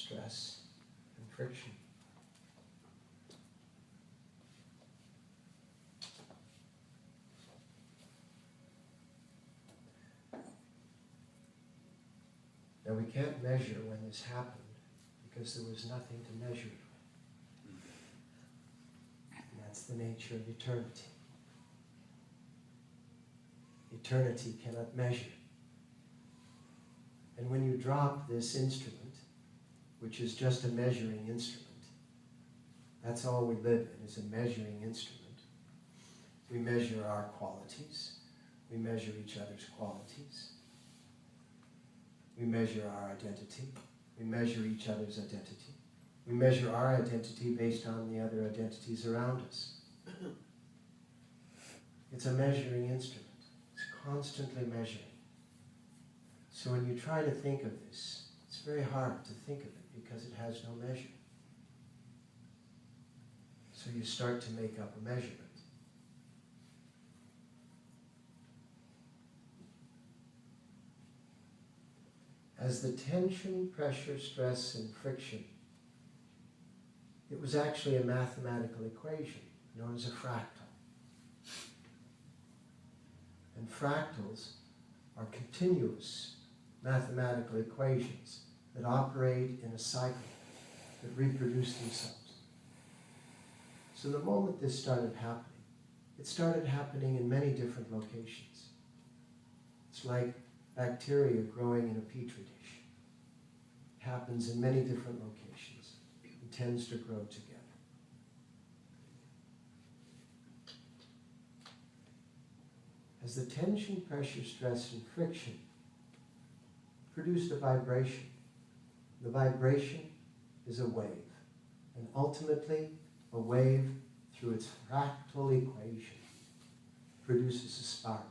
stress, and friction. Now we can't measure when this happened because there was nothing to measure it with. And that's the nature of eternity. Eternity cannot measure. And when you drop this instrument, which is just a measuring instrument, that's all we live in, is a measuring instrument. We measure our qualities. We measure each other's qualities. We measure our identity. We measure each other's identity. We measure our identity based on the other identities around us. It's a measuring instrument. It's constantly measuring. So when you try to think of this, it's very hard to think of it because it has no measure. So you start to make up a measurement. As the tension, pressure, stress, and friction, it was actually a mathematical equation known as a fractal. And fractals are continuous mathematical equations that operate in a cycle, that reproduce themselves. So the moment this started happening, it started happening in many different locations. It's like bacteria growing in a petri dish. It happens in many different locations and tends to grow together. As the tension, pressure, stress, and friction produced a vibration, the vibration is a wave. And ultimately, a wave, through its fractal equation, produces a spiral.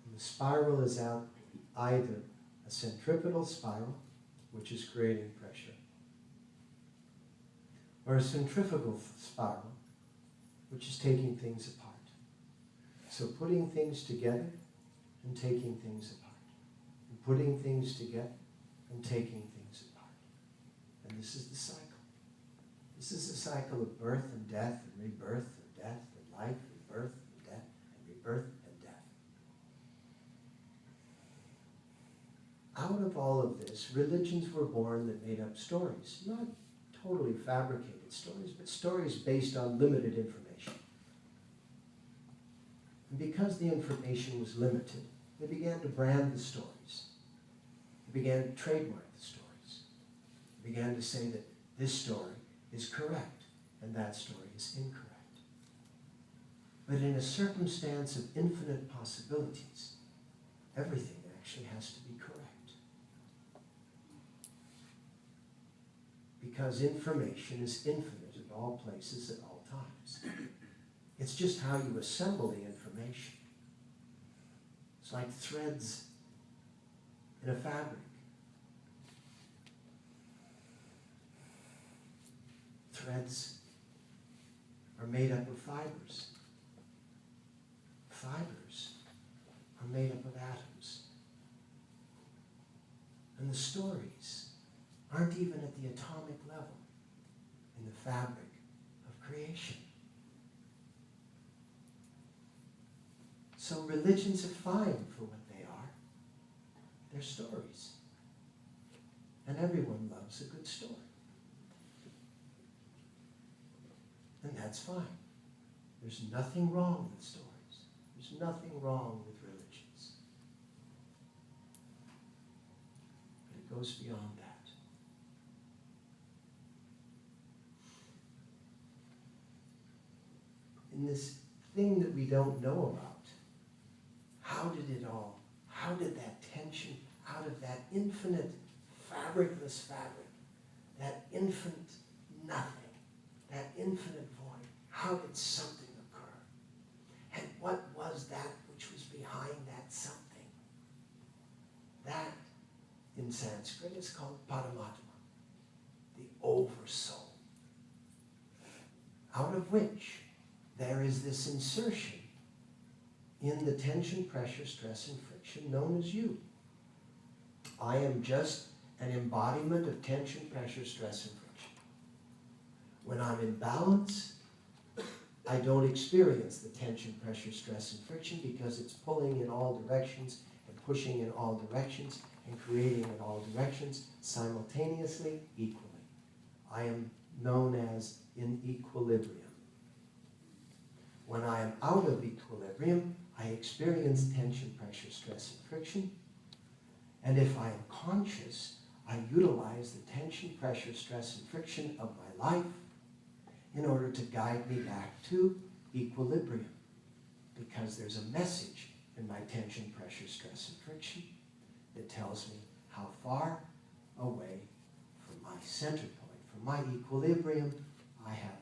And the spiral is out either a centripetal spiral, which is creating pressure, or a centrifugal spiral, which is taking things apart. So putting things together and taking things apart. And putting things together and taking things apart. And this is the cycle. This is the cycle of birth and death and rebirth and death and life and birth and death and rebirth and death. Out of all of this, religions were born that made up stories. Not totally fabricated stories, but stories based on limited information. And because the information was limited, they began to brand the stories. They began to trademark the stories. They began to say that this story is correct and that story is incorrect. But in a circumstance of infinite possibilities, everything actually has to be correct. Because information is infinite at all places at all times. It's just how you assemble the information. It's like threads in a fabric. Threads are made up of fibers. Fibers are made up of atoms. And the stories aren't even at the atomic level in the fabric of creation. So religions are fine for what they are. They're stories. And everyone loves a good story. And that's fine. There's nothing wrong with stories. There's nothing wrong with religions. But it goes beyond that. In this thing that we don't know about, how did that tension out of that infinite fabricless fabric, that infinite nothing, that infinite void, how did something occur? And what was that which was behind that something? That, in Sanskrit, is called Paramatma, the Oversoul, out of which there is this insertion in the tension, pressure, stress, and friction known as you. I am just an embodiment of tension, pressure, stress, and friction. When I'm in balance, I don't experience the tension, pressure, stress, and friction because it's pulling in all directions and pushing in all directions and creating in all directions simultaneously, equally. I am known as in equilibrium. When I am out of equilibrium, I experience tension, pressure, stress, and friction. And if I am conscious, I utilize the tension, pressure, stress, and friction of my life in order to guide me back to equilibrium. Because there's a message in my tension, pressure, stress, and friction that tells me how far away from my center point, from my equilibrium, I have